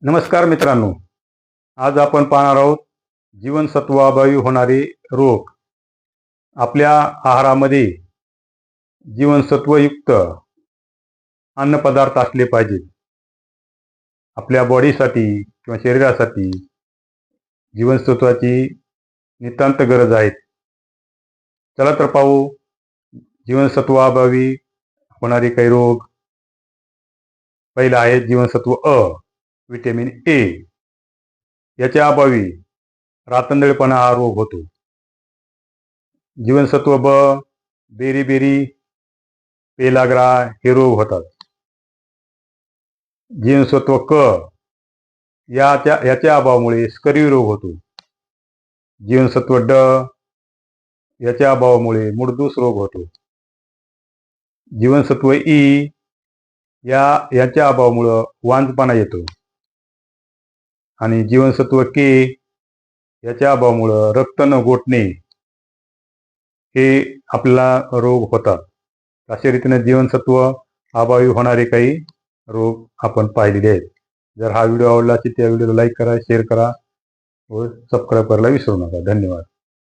नमस्कार मित्रांनो, आज आपण पाहणार आहोत जीवनसत्वाअभावी होणारे रोग. आपल्या आहारामध्ये जीवनसत्वयुक्त अन्नपदार्थ असले पाहिजेत. आपल्या बॉडीसाठी किंवा शरीरासाठी जीवनसत्वाची नितांत गरज आहे. चला तर पाहू जीवनसत्वाअभावी होणारे काही रोग. पहिला आहे जीवनसत्व अ, व्हिटॅमिन ए. याच्या अभावी रातंधळेपणा हा रोग होतो. जीवनसत्व ब, बेरी पेलाग्रा हे रोग होतात. जीवनसत्व क याच्या अभावामुळे स्कर्वी रोग होतो. जीवनसत्व ड याच्या अभावामुळे मुडदूस रोग होतो. जीवनसत्व ई याच्या अभावामुळे वांजपणा येतो. आणि जीवनसत्व के याच्या अभावामुळे रक्त न गोठणे हे आपल्याला रोग होतात. अशा रीतीने जीवनसत्व अभावी होणारे काही रोग आपण पाहिलेले आहेत. जर हा व्हिडिओ आवडला असेल तर या व्हिडिओला लाईक करा, शेअर करा व सबस्क्राईब करायला विसरू नका. धन्यवाद.